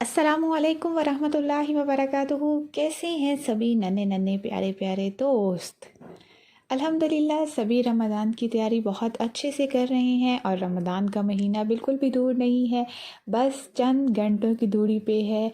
अस्सलाम वालेकुम वरहमतुल्लाहि वबरकातुहू। कैसे हैं सभी नन्हे नन्हे प्यारे प्यारे दोस्त। अल्हम्दुलिल्लाह सभी रमज़ान की तैयारी बहुत अच्छे से कर रहे हैं और रमज़ान का महीना बिल्कुल भी दूर नहीं है, बस चंद घंटों की दूरी पे है।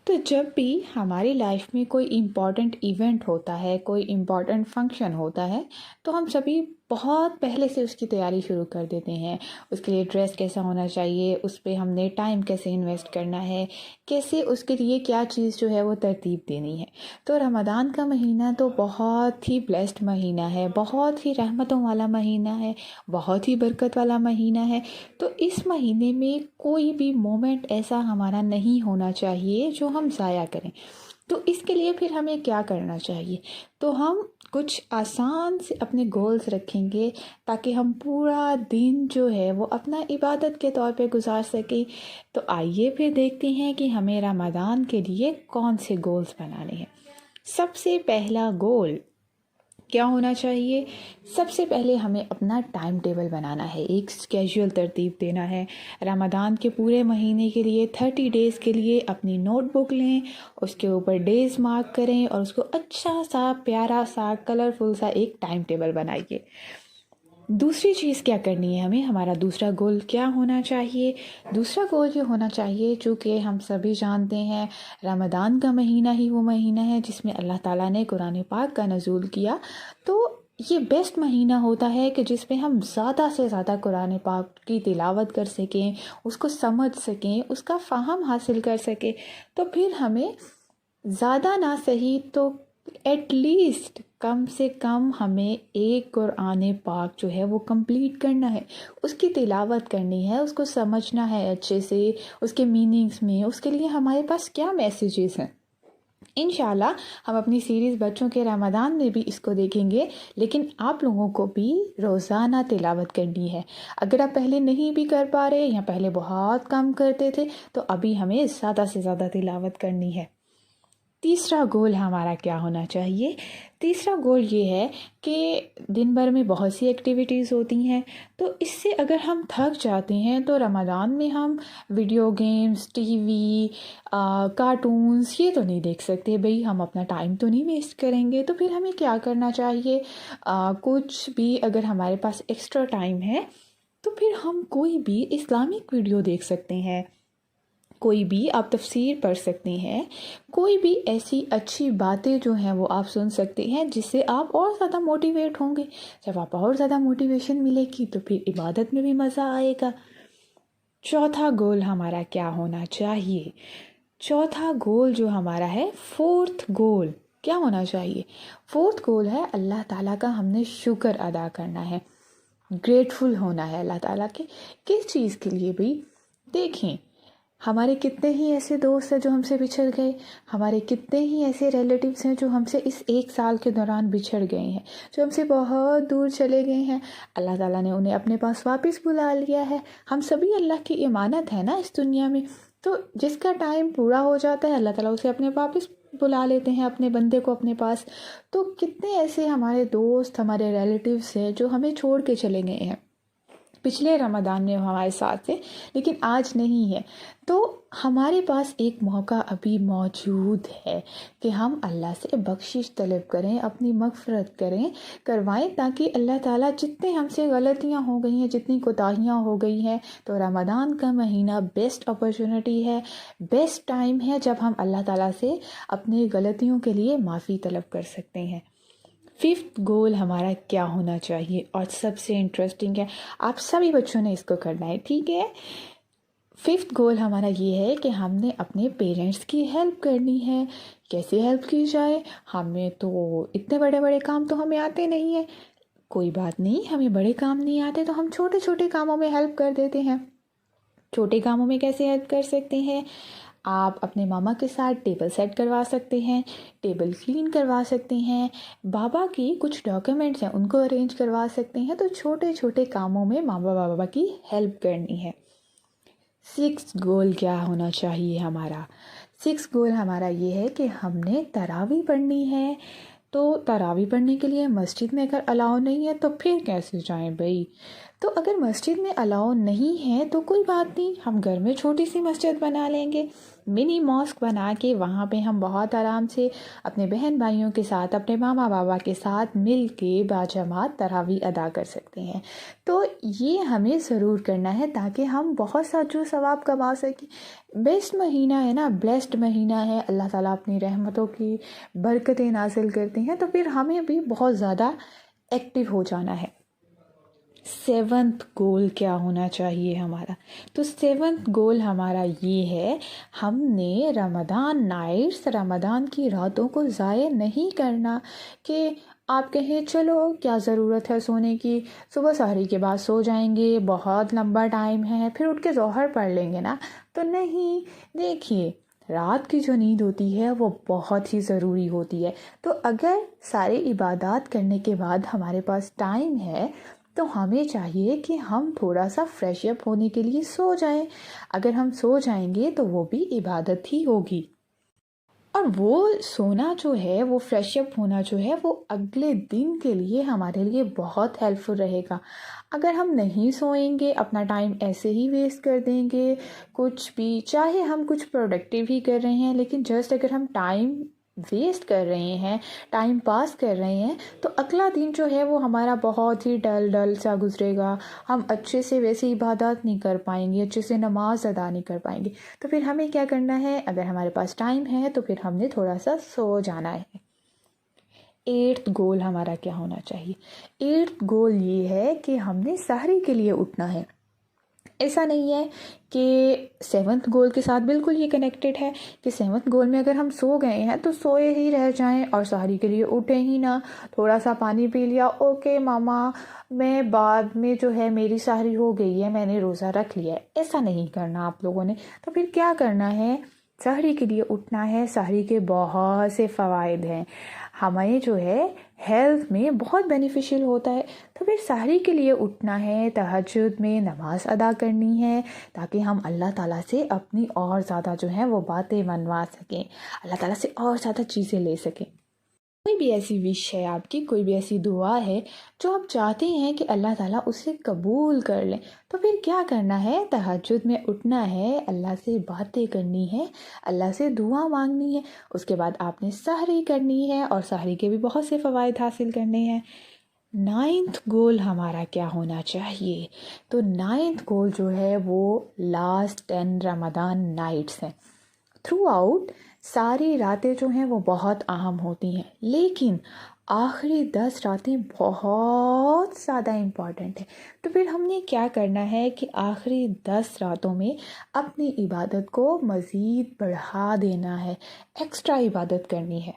तो जब भी हमारी लाइफ में कोई इम्पॉर्टेंट इवेंट होता है, कोई इम्पॉर्टेंट फंक्शन होता है, तो हम सभी बहुत पहले से उसकी तैयारी शुरू कर देते हैं। उसके लिए ड्रेस कैसा होना चाहिए, उस पे हमने टाइम कैसे इन्वेस्ट करना है, कैसे उसके लिए क्या चीज़ जो है वो तरतीब देनी है। तो रमज़ान का महीना तो बहुत ही ब्लेस्ड महीना है, बहुत ही रहमतों वाला महीना है, बहुत ही बरकत वाला महीना है। तो इस महीने में कोई भी मोमेंट ऐसा हमारा नहीं होना चाहिए जो हम ज़ाया करें। तो इसके लिए फिर हमें क्या करना चाहिए? तो हम कुछ आसान से अपने गोल्स रखेंगे ताकि हम पूरा दिन जो है वो अपना इबादत के तौर पे गुजार सकें। तो आइए फिर देखते हैं कि हमें रमज़ान के लिए कौन से गोल्स बनाने हैं। सबसे पहला गोल क्या होना चाहिए? सबसे पहले हमें अपना टाइम टेबल बनाना है, एक स्केड्यूल तरतीब देना है। रमज़ान के पूरे महीने के लिए 30 डेज़ के लिए अपनी नोटबुक लें, उसके ऊपर डेज़ मार्क करें और उसको अच्छा सा प्यारा सा कलरफुल सा एक टाइम टेबल बनाइए। दूसरी चीज़ क्या करनी है हमें, हमारा दूसरा गोल क्या होना चाहिए? दूसरा गोल ये होना चाहिए, चूँकि हम सभी जानते हैं रमज़ान का महीना ही वो महीना है जिसमें अल्लाह ताला ने कुरान पाक का नज़ूल किया। तो ये बेस्ट महीना होता है कि जिसमें हम ज़्यादा से ज़्यादा कुरान पाक की तिलावत कर सकें, उसको समझ सकें, उसका फ़हम हासिल कर सकें। तो फिर हमें ज़्यादा ना सही तो एटलीस्ट कम से कम हमें एक कुरान पाक जो है वो कंप्लीट करना है, उसकी तिलावत करनी है, उसको समझना है अच्छे से, उसके मीनिंग्स में, उसके लिए हमारे पास क्या मैसेजेस हैं। इंशाल्लाह हम अपनी सीरीज़ बच्चों के रमज़ान में भी इसको देखेंगे, लेकिन आप लोगों को भी रोज़ाना तिलावत करनी है। अगर आप पहले नहीं भी कर पा रहे या पहले बहुत कम करते थे, तो अभी हमें ज़्यादा से ज़्यादा तिलावत करनी है। तीसरा गोल हमारा क्या होना चाहिए? तीसरा गोल ये है कि दिन भर में बहुत सी एक्टिविटीज़ होती हैं, तो इससे अगर हम थक जाते हैं तो रमज़ान में हम वीडियो गेम्स, टीवी, कार्टून्स ये तो नहीं देख सकते भई, हम अपना टाइम तो नहीं वेस्ट करेंगे। तो फिर हमें क्या करना चाहिए? कुछ भी अगर हमारे पास एक्स्ट्रा टाइम है तो फिर हम कोई भी इस्लामिक वीडियो देख सकते हैं, कोई भी आप तफसीर पढ़ सकते हैं, कोई भी ऐसी अच्छी बातें जो हैं वो आप सुन सकते हैं जिससे आप और ज़्यादा मोटिवेट होंगे। जब आप और ज़्यादा मोटिवेशन मिलेगी तो फिर इबादत में भी मज़ा आएगा। चौथा गोल हमारा क्या होना चाहिए? चौथा गोल जो हमारा है, फोर्थ गोल क्या होना चाहिए? फोर्थ गोल है अल्लाह ताला का हमने शुक्र अदा करना है, ग्रेटफुल होना है अल्लाह ताला के। किस चीज़ के लिए भाई? देखें, हमारे कितने ही ऐसे दोस्त हैं जो हमसे बिछड़ गए, हमारे कितने ही ऐसे रिलेटिव्स हैं जो हमसे इस एक साल के दौरान बिछड़ गए हैं, जो हमसे बहुत दूर चले गए हैं। अल्लाह ताला ने उन्हें अपने पास वापस बुला लिया है। हम सभी अल्लाह की इमानत है ना इस दुनिया में। तो जिसका टाइम पूरा हो जाता है अल्लाह ताला उसे अपने वापस बुला लेते हैं, अपने बंदे को अपने पास। तो कितने ऐसे हमारे दोस्त, हमारे रिलेटिव्स हैं जो हमें छोड़ के चले गए हैं, पिछले रमज़ान में हमारे साथ थे लेकिन आज नहीं है। तो हमारे पास एक मौका अभी मौजूद है कि हम अल्लाह से बख्शिश तलब करें, अपनी मग़फ़िरत करवाएं, ताकि अल्लाह ताला जितने हमसे गलतियां हो गई हैं, जितनी कोताहियां हो गई हैं, तो रमज़ान का महीना बेस्ट अपॉर्चुनिटी है, बेस्ट टाइम है जब हम अल्लाह ताला से अपनी गलतियों के लिए माफ़ी तलब कर सकते हैं। फिफ्थ गोल हमारा क्या होना चाहिए? और सबसे इंटरेस्टिंग है, आप सभी बच्चों ने इसको करना है, ठीक है? फिफ्थ गोल हमारा ये है कि हमने अपने पेरेंट्स की हेल्प करनी है। कैसे हेल्प की जाए? हमें तो इतने बड़े बड़े काम तो हमें आते नहीं है। कोई बात नहीं, हमें बड़े काम नहीं आते तो हम छोटे छोटे कामों में हेल्प कर देते हैं। छोटे कामों में कैसे हेल्प कर सकते हैं? आप अपने मामा के साथ टेबल सेट करवा सकते हैं, टेबल क्लीन करवा सकते हैं, बाबा की कुछ डॉक्यूमेंट्स हैं उनको अरेंज करवा सकते हैं। तो छोटे छोटे कामों में मामा बाबा की हेल्प करनी है। सिक्स गोल क्या होना चाहिए हमारा? सिक्स गोल हमारा ये है कि हमने तरावी पढ़नी है। तो तरावी पढ़ने के लिए मस्जिद में अगर अलाउ नहीं है तो फिर कैसे जाएं भाई? تو اگر مسجد میں الاؤ نہیں ہے تو کوئی بات نہیں، ہم گھر میں چھوٹی سی مسجد بنا لیں گے، منی ماسک بنا کے وہاں پہ ہم بہت آرام سے اپنے بہن بھائیوں کے ساتھ، اپنے ماما بابا کے ساتھ مل کے باجماعت تراویح ادا کر سکتے ہیں۔ تو یہ ہمیں ضرور کرنا ہے تاکہ ہم بہت سا جو ثواب کما سکیں۔ بیسٹ مہینہ ہے نا، بلیسڈ مہینہ ہے، اللہ تعالیٰ اپنی رحمتوں کی برکتیں نازل کرتے ہیں، تو پھر ہمیں بھی بہت زیادہ ایکٹیو ہو جانا ہے۔ 7th گول کیا ہونا چاہیے ہمارا؟ تو 7th گول ہمارا یہ ہے، ہم نے رمضان نائٹس، رمضان کی راتوں کو ضائع نہیں کرنا کہ آپ کہیں چلو کیا ضرورت ہے سونے کی، صبح سحری کے بعد سو جائیں گے، بہت لمبا ٹائم ہے، پھر اٹھ کے ظہر پڑھ لیں گے نا۔ تو نہیں، دیکھیے رات کی جو نیند ہوتی ہے وہ بہت ہی ضروری ہوتی ہے۔ تو اگر سارے عبادات کرنے کے بعد ہمارے پاس ٹائم ہے تو ہمیں چاہیے کہ ہم تھوڑا سا فریش اپ ہونے کے لیے سو جائیں۔ اگر ہم سو جائیں گے تو وہ بھی عبادت ہی ہوگی، اور وہ سونا جو ہے، وہ فریش اپ ہونا جو ہے، وہ اگلے دن کے لیے ہمارے لیے بہت ہیلپ فل رہے گا۔ اگر ہم نہیں سوئیں گے، اپنا ٹائم ایسے ہی ویسٹ کر دیں گے، کچھ بھی چاہے ہم کچھ پروڈکٹیو ہی کر رہے ہیں، لیکن جسٹ اگر ہم ٹائم ویسٹ کر رہے ہیں، ٹائم پاس کر رہے ہیں، تو اگلا دن جو ہے وہ ہمارا بہت ہی ڈل سا گزرے گا۔ ہم اچھے سے ویسے عبادات نہیں کر پائیں گے، اچھے سے نماز ادا نہیں کر پائیں گے۔ تو پھر ہمیں کیا کرنا ہے؟ اگر ہمارے پاس ٹائم ہے تو پھر ہم نے تھوڑا سا سو جانا ہے۔ 8th گول ہمارا کیا ہونا چاہیے؟ 8th گول یہ ہے کہ ہم نے سحری کے لیے اٹھنا ہے۔ ایسا نہیں ہے کہ 7th گول کے ساتھ بالکل یہ کنیکٹڈ ہے کہ 7th گول میں اگر ہم سو گئے ہیں تو سوئے ہی رہ جائیں اور سحری کے لیے اٹھیں ہی نہ، تھوڑا سا پانی پی لیا، اوکے ماما میں بعد میں جو ہے میری سحری ہو گئی ہے، میں نے روزہ رکھ لیا ہے۔ ایسا نہیں کرنا آپ لوگوں نے۔ تو پھر کیا کرنا ہے؟ سحری کے لیے اٹھنا ہے۔ سحری کے بہت سے فوائد ہیں، ہمیں جو ہے ہیلتھ میں بہت بینیفیشل ہوتا ہے۔ تو پھر سحری کے لیے اٹھنا ہے، تہجد میں نماز ادا کرنی ہے تاکہ ہم اللہ تعالیٰ سے اپنی اور زیادہ جو ہیں وہ باتیں منوا سکیں، اللہ تعالیٰ سے اور زیادہ چیزیں لے سکیں۔ کوئی بھی ایسی وش ہے آپ کی، کوئی بھی ایسی دعا ہے جو آپ چاہتے ہیں کہ اللہ تعالیٰ اسے قبول کر لیں، تو پھر کیا کرنا ہے؟ تہجد میں اٹھنا ہے، اللہ سے باتیں کرنی ہے، اللہ سے دعا مانگنی ہے۔ اس کے بعد آپ نے سحری کرنی ہے، اور سحری کے بھی بہت سے فوائد حاصل کرنے ہیں۔ 9th گول ہمارا کیا ہونا چاہیے؟ تو 9th گول جو ہے وہ لاسٹ 10 رمضان نائٹس ہیں۔ تھرو آؤٹ ساری راتیں جو ہیں وہ بہت اہم ہوتی ہیں، لیکن آخری 10 راتیں بہت زیادہ امپورٹنٹ ہیں۔ تو پھر ہم نے کیا کرنا ہے کہ آخری 10 راتوں میں اپنی عبادت کو مزید بڑھا دینا ہے، ایکسٹرا عبادت کرنی ہے۔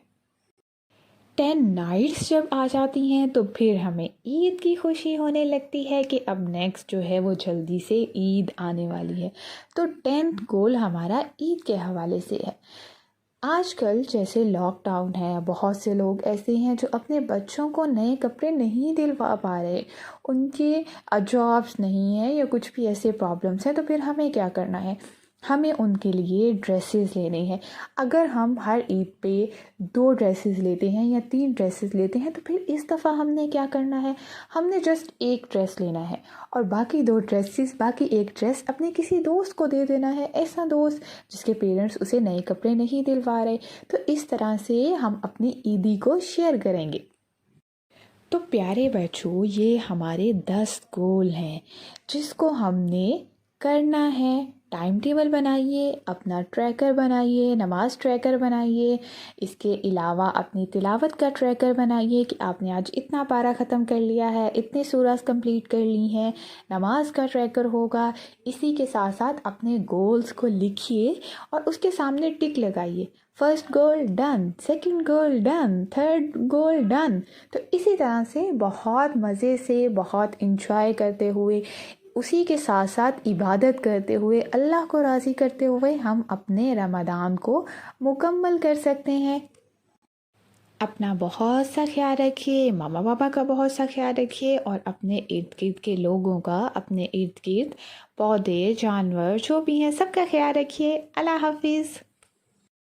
10 نائٹس جب آ جاتی ہیں تو پھر ہمیں عید کی خوشی ہونے لگتی ہے کہ اب نیکسٹ جو ہے وہ جلدی سے عید آنے والی ہے۔ تو 10th گول ہمارا عید کے حوالے سے ہے۔ آج کل جیسے لاک ڈاؤن ہے، بہت سے لوگ ایسے ہیں جو اپنے بچوں کو نئے کپڑے نہیں دلوا پا رہے، ان کے جابس نہیں ہیں یا کچھ بھی ایسے پرابلمس ہیں۔ تو پھر ہمیں کیا کرنا ہے؟ ہمیں ان کے لیے ڈریسز لینے ہیں۔ اگر ہم ہر عید پہ 2 ڈریسز لیتے ہیں یا 3 ڈریسز لیتے ہیں تو پھر اس دفعہ ہم نے کیا کرنا ہے؟ ہم نے جسٹ 1 ڈریس لینا ہے اور باقی 2 ڈریسز، باقی 1 ڈریس اپنے کسی دوست کو دے دینا ہے، ایسا دوست جس کے پیرنٹس اسے نئے کپڑے نہیں دلوا رہے۔ تو اس طرح سے ہم اپنی عیدی کو شیئر کریں گے۔ تو پیارے بچوں، یہ ہمارے 10 گول ہیں جس کو ہم نے کرنا ہے۔ ٹائم ٹیبل بنائیے، اپنا ٹریکر بنائیے، نماز ٹریکر بنائیے، اس کے علاوہ اپنی تلاوت کا ٹریکر بنائیے کہ آپ نے آج اتنا پارہ ختم کر لیا ہے، اتنے سورہ کمپلیٹ کر لی ہیں، نماز کا ٹریکر ہوگا۔ اسی کے ساتھ ساتھ اپنے گولز کو لکھیے اور اس کے سامنے ٹک لگائیے، first goal done, second goal done, third goal done. تو اسی طرح سے بہت مزے سے، بہت انجوائے کرتے ہوئے، اسی کے ساتھ ساتھ عبادت کرتے ہوئے، اللہ کو راضی کرتے ہوئے ہم اپنے رمضان کو مکمل کر سکتے ہیں۔ اپنا بہت سا خیال رکھیے، ماما پاپا کا بہت سا خیال رکھیے، اور اپنے ارد گرد کے لوگوں کا، اپنے ارد گرد پودے، جانور جو بھی ہیں، سب کا خیال رکھیے۔ اللہ حافظ۔